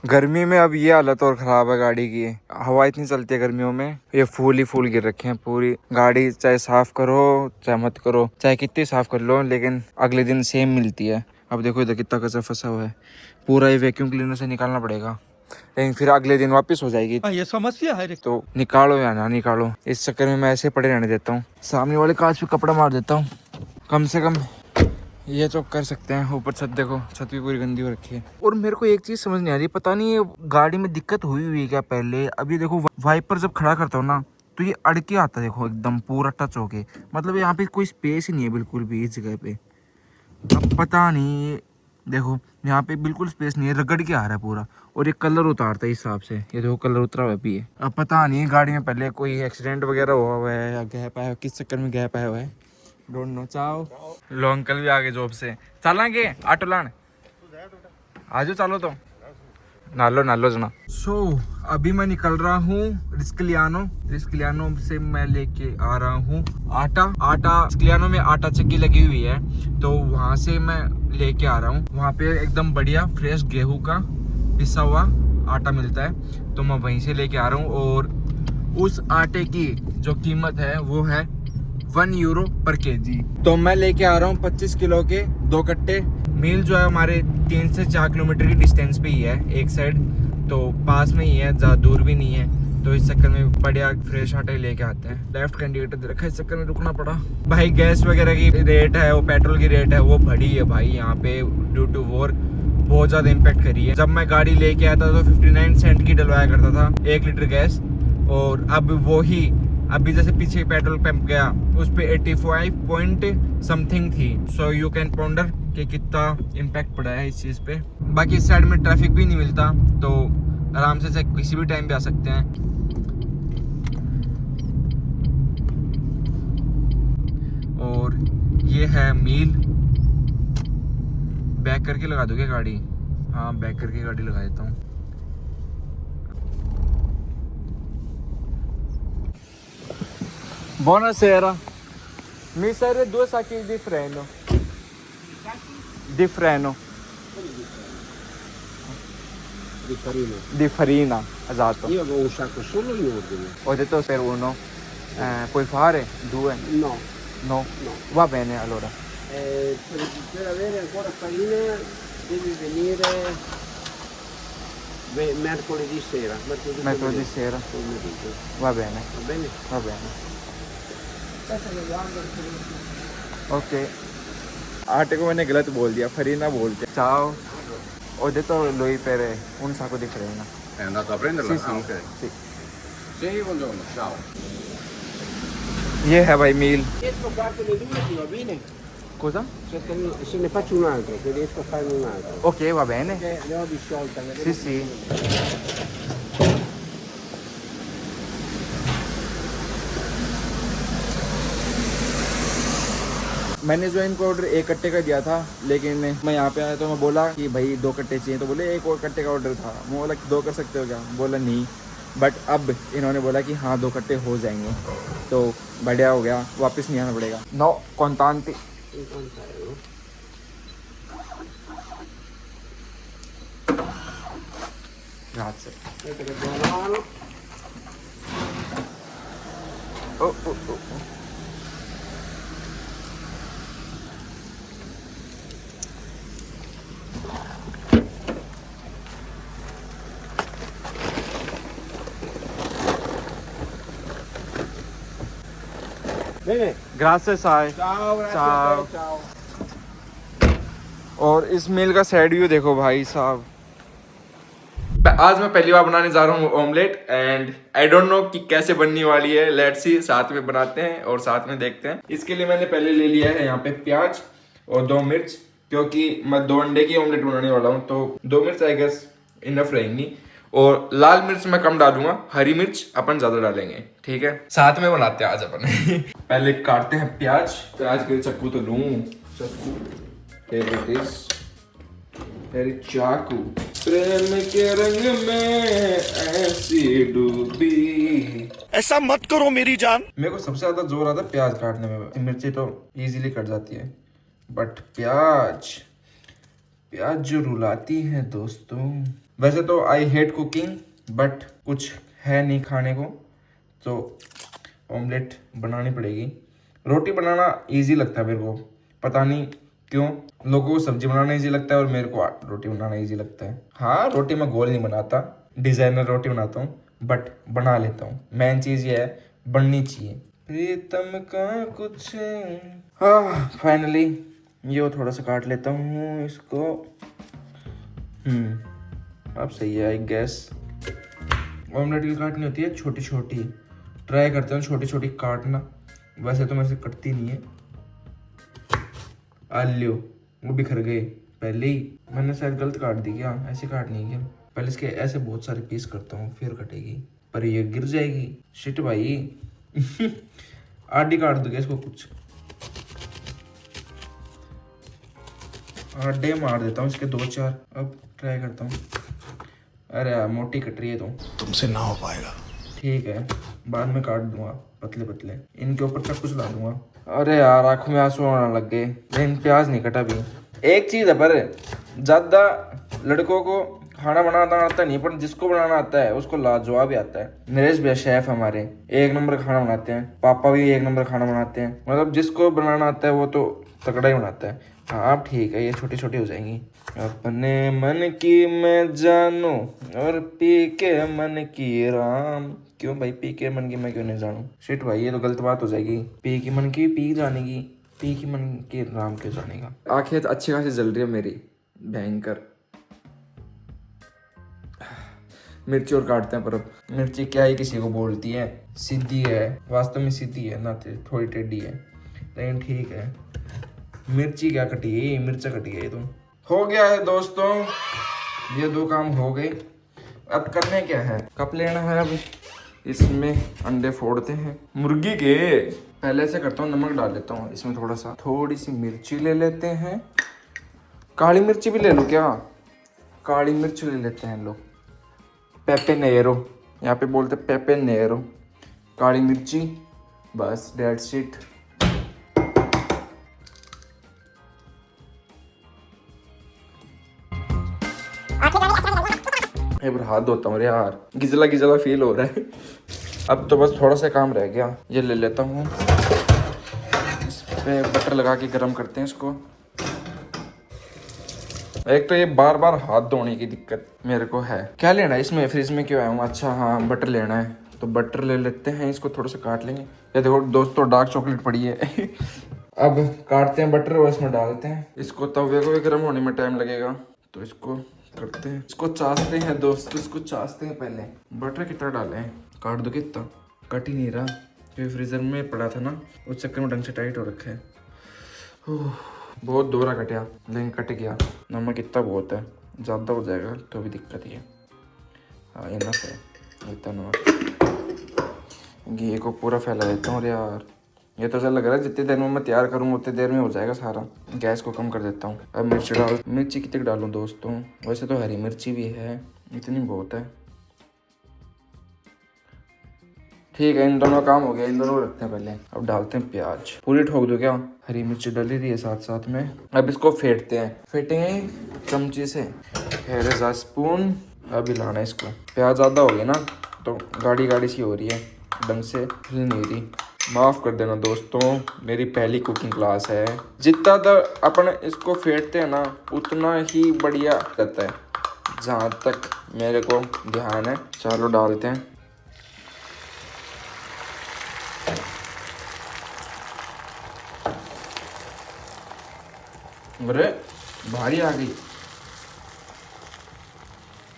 गर्मी में अब ये हालत और ख़राब है गाड़ी की। हवा इतनी चलती है गर्मियों में, ये फूल ही फूल गिर रखे हैं पूरी गाड़ी। चाहे साफ़ करो चाहे मत करो, चाहे कितनी साफ़ कर लो, लेकिन अगले दिन सेम मिलती है। अब देखो इधर कितना कचरा फंसा हुआ है, पूरा ये वैक्यूम क्लीनर से निकालना पड़ेगा, लेकिन फिर अगले दिन वापस हो जाएगी। ये समस्या है। तो निकालो या ना निकालो, इस चक्कर में मैं ऐसे पड़े रहने देता हूँ। सामने वाले कांच पे कपड़ा मार देता हूँ, कम से कम ये तो कर सकते हैं। ऊपर छत देखो, छत भी पूरी गंदी हो रखी है। और मेरे को एक चीज़ समझ नहीं आ रही, पता नहीं ये गाड़ी में दिक्कत हुई है क्या पहले। अभी देखो वाइपर जब खड़ा करता हूँ ना, तो ये अड़ के आता है, देखो एकदम पूरा टच होके। मतलब यहाँ पे कोई स्पेस ही नहीं है बिल्कुल भी इस जगह पे। अब पता नहीं, देखो यहाँ पे बिल्कुल स्पेस नहीं है, रगड़ के आ रहा है पूरा। और ये कलर उतारता है इस हिसाब से, ये देखो कलर उतरा हुआ भी है। अब पता नहीं गाड़ी में पहले कोई एक्सीडेंट वगैरह हुआ है या गैप आया, किस चक्कर में गैप आया हुआ है, डोंट नो। चाओ लो, अंकल भी आगे जॉब से। चलेंगे ऑटो लान, आजो चलो तो नालो जना। अभी मैं निकल रहा हूँ रिस्कलियानो से मैं लेके आ रहा हूँ आटा। रिस्कलियानो में आटा चक्की लगी हुई है, तो वहाँ से मैं लेके आ रहा हूँ। वहाँ पे एकदम बढ़िया फ्रेश गेहूं का पिसा हुआ आटा मिलता है, तो मैं वहीं से लेके आ रहा हूँ। और उस आटे की जो कीमत है वो है €1 पर केजी। तो मैं लेके आ रहा हूँ 25 किलो के 2 कट्टे। मील जो है हमारे 3 से 4 किलोमीटर की डिस्टेंस पे ही है एक साइड, तो पास में ही है, ज़्यादा दूर भी नहीं है। तो इस चक्कर में बढ़िया फ्रेश आटा ही लेके आते हैं। लेफ्ट का इंडिकेटर दे रखा है, इस चक्कर में रुकना पड़ा। भाई गैस वगैरह की रेट है, वो पेट्रोल की रेट है, वो बढ़ी है भाई यहाँ पे ड्यू टू वॉर, बहुत ज़्यादा इम्पेक्ट करी है। जब मैं गाड़ी लेके आया था तो 59 सेंट की डलवाया करता था 1 लीटर गैस, और अब वो ही अभी जैसे पीछे पेट्रोल पंप गया उस पे 85 पॉइंट समथिंग थी। सो यू कैन पॉन्डर कि कितना इम्पैक्ट पड़ा है इस चीज़ पे। बाकी इस साइड में ट्रैफिक भी नहीं मिलता, तो आराम से किसी भी टाइम पे आ सकते हैं। और ये है मील। बैक करके लगा दोगे गाड़ी? हाँ, बैक करके गाड़ी लगा देता हूँ। Buonasera, mi serve 2 sacchi di freno. Di freno. Di farina. Di farina, esatto. Io avevo un sacco solo in ordine. Ho detto per uno. Puoi fare 2? No, No? no. Va bene allora. Per avere ancora farina devi venire mercoledì sera. Mercoledì sera. Pomeriggio. Va bene, Va bene? va bene. Okay, आटे को मैंने गलत बोल दिया, फरीना बोलते। Ciao. Ho detto lui per un sacco di farina. È andato a prenderla? Sì, sì, Ah, ok. sì. Sì, buongiorno, ciao. ये है भाई मील। Riesco a fartene 2, ti va bene? Cosa? Se ne faccio un altro, che riesco a farne un altro. Ok, va bene. Che ne ho di sciolta. Sì, sì. मैंने जो इनको order 1 कट्टे का दिया था, लेकिन मैं यहाँ पे आया तो मैं बोला कि भाई 2 कट्टे चाहिए, तो बोले 1 और कट्टे का ऑर्डर था। मैं बोला 2 कर सकते हो क्या? बोला नहीं, बट अब इन्होंने बोला कि हाँ 2 कट्टे हो जाएंगे, तो बढ़िया हो गया, वापस नहीं आना पड़ेगा। नो contanti। Grazie। Oh, oh, oh, oh। Bene, Grazie sai। ciao, grazie Ciao। a te, ciao। और इस मील का साइड व्यू देखो भाई साहब। आज मैं पहली बार बनाने जा रहा हूँ omelette, and I don't know कि कैसे बनने वाली है। लेट्स सी, साथ में बनाते हैं और साथ में देखते हैं। इसके लिए मैंने पहले ले लिया है यहाँ पे प्याज और 2 मिर्च, क्योंकि मैं 2 अंडे की ऑमलेट बनाने वाला हूँ, तो 2 मिर्च आई गेस इनफ रहेंगी। और लाल मिर्च मैं कम डालूंगा, हरी मिर्च अपन ज्यादा डालेंगे, ठीक है? साथ में बनाते हैं आज अपन। पहले काटते हैं प्याज के लिए चक्कू तो लूं, चक्कू तेरी चाकू। प्रेम के रंग में ऐसी डूबी। ऐसा मत करो मेरी जान। मेरे को सबसे ज्यादा जोर आता है प्याज काटने में। मिर्ची तो इजीली कट जाती है, बट प्याज जो रुलाती है दोस्तों। वैसे तो आई हेट कुकिंग, बट कुछ है नहीं खाने को तो ऑमलेट बनानी पड़ेगी। रोटी बनाना इजी लगता है मेरे को, पता नहीं क्यों। लोगों को सब्जी बनाना इजी लगता है और मेरे को रोटी बनाना इजी लगता है। हाँ, रोटी मैं गोल नहीं बनाता, डिजाइनर रोटी बनाता हूँ, बट बना लेता हूँ। मेन चीज़ ये है, बननी चाहिए। प्रीतम का कुछ, हाँ फाइनली ये थोड़ा सा काट लेता हूँ इसको। अब सही है आई गैस। ऑमलेट की काटनी होती है छोटी छोटी, ट्राई करते हैं छोटी छोटी काटना। वैसे तो मेरे से कटती नहीं है। आलू वो बिखर गए पहले ही, मैंने शायद गलत काट दी क्या? ऐसे काटनी है क्या? पहले इसके ऐसे बहुत सारे पीस करता हूँ फिर कटेगी, पर ये गिर जाएगी। शिट भाई आधी काट दूंगा इसको, कुछ आधे मार देता हूँ इसके 2-4। अब ट्राई करता हूँ। अरे यार मोटी कट रही है तो तुमसे ना हो पाएगा। ठीक है, बाद में काट दूंगा पतले पतले, इनके ऊपर चाकू चला दूंगा। अरे यार आंखों में आंसू आने लग गए, लेकिन प्याज नहीं कटा भी। एक चीज़ है, पर ज़्यादा लड़कों को खाना बनाना आता नहीं, पर जिसको बनाना आता है उसको लाजवाब ही आता है। नरेश भैया शेफ हमारे एक नंबर खाना बनाते हैं, पापा भी एक नंबर खाना बनाते हैं। मतलब जिसको बनाना आता है वो तो तगड़ा ही बनाता है। हाँ ठीक है, ये छोटी छोटी हो जाएंगी। अपने मन की मैं जानू और पी के मन की राम। क्यों भाई, पी के मन की मैं क्यों नहीं जानू? शिट भाई ये तो गलत बात हो जाएगी। पी की मन की पी जानेगी, पी की मन की राम क्यों जानेगा? आंखें तो अच्छी खासी जल रही है मेरी, भयंकर। मिर्ची और काटते हैं, पर अब मिर्ची क्या ही किसी को बोलती है, सीधी है, वास्तव में सीधी है ना, थोड़ी टेढ़ी है, लेकिन ठीक है। मिर्ची क्या कटी, मिर्चा कटी है। तो हो गया है दोस्तों, ये 2 काम हो गए। अब करने क्या है, कप लेना है। अब इसमें अंडे फोड़ते हैं मुर्गी के। पहले से करता हूँ, नमक डाल लेता हूँ इसमें थोड़ा सा, थोड़ी सी मिर्ची ले लेते हैं। काली मिर्ची भी ले लो क्या? काली मिर्च ले लेते हैं लोग, पेपे नेरो यहाँ पे बोलते, पेपे नेरो काली मिर्ची। बस डेट्स इट। एक बार हाथ धोता हूँ यार, गिजला गिजला फील हो रहा है। अब तो बस थोड़ा सा काम रह गया, ये ले लेता हूँ। इस पे बटर लगा के गरम करते हैं इसको। एक तो ये बार बार हाथ धोने की दिक्कत मेरे को है। क्या लेना है इसमें, फ्रिज में क्यों आया हूँ? अच्छा हाँ, बटर लेना है, तो बटर ले लेते हैं। इसको थोड़ा सा काट लेंगे। ये देखो दोस्तों, डार्क चॉकलेट पड़ी है। अब काटते हैं बटर और इसमें डालते हैं। इसको तवे को भी गर्म होने में टाइम लगेगा, तो इसको करते हैं, इसको चाशते हैं दोस्तों, इसको चाशते हैं। पहले बटर कितना डालें, काट दो कितना, कट ही नहीं रहा क्योंकि फ्रीजर में पड़ा था ना, उस चक्कर में ढंग से टाइट हो रखा है। बहुत दोहरा कटा, लेकिन कट गया। नमक इतना बहुत है, ज़्यादा हो जाएगा तो भी दिक्कत ही है। हाँ इनफ है इतना नमक। घी को पूरा फैला देता हूँ। अरे यार ये तो ऐसा लग रहा है जितनी देर में मैं तैयार करूँ उतनी देर में हो जाएगा सारा। गैस को कम कर देता हूँ। अब मिर्ची कितनी डालूँ दोस्तों? वैसे तो हरी मिर्ची भी है, इतनी बहुत है। ठीक है, इन दोनों काम हो गया, इन दोनों रखते हैं पहले। अब डालते हैं प्याज, पूरी ठोक दो क्या? हरी मिर्ची डली रही है साथ साथ में। अब इसको फेंटते हैं, फेंटेंगे चमचे से, स्पून। अब हिलाना है इसको। प्याज ज़्यादा हो गया ना, तो गाढ़ी गाढ़ी सी हो रही है, ढंग से हिल नहीं रही। माफ़ कर देना दोस्तों, मेरी पहली कुकिंग क्लास है। जितना अपन इसको फेंटते हैं ना, उतना ही बढ़िया रहता है, जहाँ तक मेरे को ध्यान है। चलो डालते हैं। अरे भारी आ गई,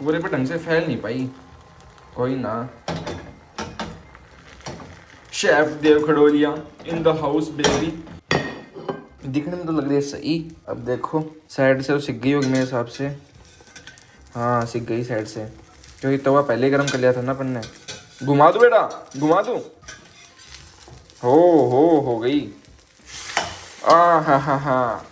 पूरे पे ढंग से फैल नहीं पाई। कोई ना, chef Dev Khadolia in the house baby. दिखने में तो लग रही है सही। अब देखो साइड से तो सिक गई होगी मेरे हिसाब से। हाँ सिक गई साइड से, क्योंकि तवा पहले ही गर्म कर लिया था ना अपन ने। घुमा दूँ बेटा, घुमा दूँ। हो गई। हाँ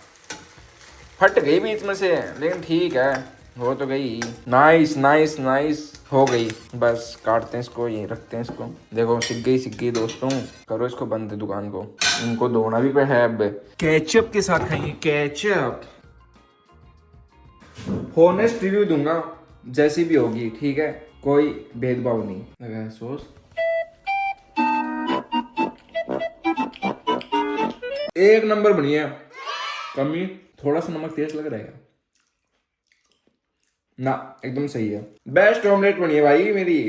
फट गई बीच में से, लेकिन ठीक है, हो तो गई। नाइस नाइस नाइस, हो गई। बस काटते हैं इसको, ये रखते हैं इसको। देखो सिक गई दोस्तों। करो इसको बंद दुकान को, इनको धोना भी है। अब केचप के साथ खाएंगे, केचप। होनेस्ट रिव्यू दूंगा, जैसी भी होगी ठीक है, कोई भेदभाव नहीं। लगा सॉस, एक नंबर बनी है। कमी थोड़ा सा नमक तेज लग रहा है ना, एकदम सही है। बेस्ट ऑमलेट बनी है भाई मेरी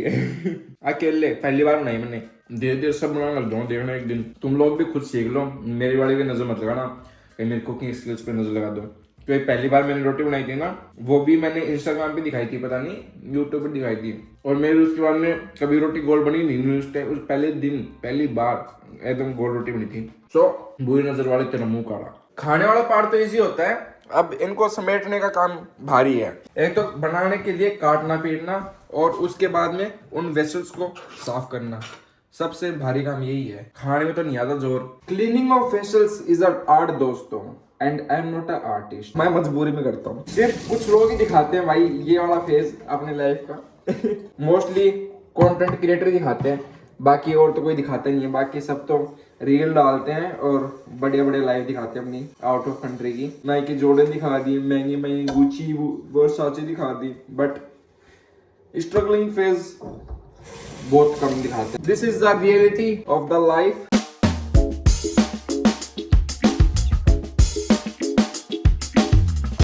अकेले पहली बार बनाई मैंने, धीरे धीरे सब बनाना लग जाऊँ। देखना एक दिन तुम लोग भी खुद सीख लो, मेरी वाली भी नजर मत लगाना, कहीं मेरी कुकिंग स्किल्स पे नजर लगा दो। तो ये पहली बार मैंने रोटी बनाई थी ना, वो भी मैंने इंस्टाग्राम पे दिखाई थी, पता नहीं यूट्यूब पे दिखाई थी, और मेरी उसके बाद में कभी रोटी गोल बनी नहीं। उस पहले दिन पहली बार एकदम गोल रोटी बनी थी। सो बुरी नजर वाले तेरा मुंह काढ़ा। खाने वाला पार्ट तो इजी होता है, अब इनको समेटने का काम भारी है। एक तो बनाने के लिए काटना पीटना, और उसके बाद में उन वेसल्स को साफ करना, सबसे भारी काम यही है। खाने में तो नहीं आता जोर। Cleaning of vessels is a art दोस्तों, and I am not a artist. मैं मजबूरी में करता हूँ। सिर्फ कुछ लोग ही दिखाते हैं भाई ये वाला फेज अपने लाइफ का मोस्टली कंटेंट क्रिएटर दिखाते हैं, बाकी और तो कोई दिखाता नहीं है। बाकी सब तो रील डालते हैं और बड़े बड़े लाइव दिखाते हैं अपनी आउट ऑफ कंट्री की। नाइकी जॉर्डन दिखा दी, महंगी महंगी गुची वर्साचे दिखा दी, बट स्ट्रगलिंग फेज बहुत कम दिखाते हैं। This is the reality of the life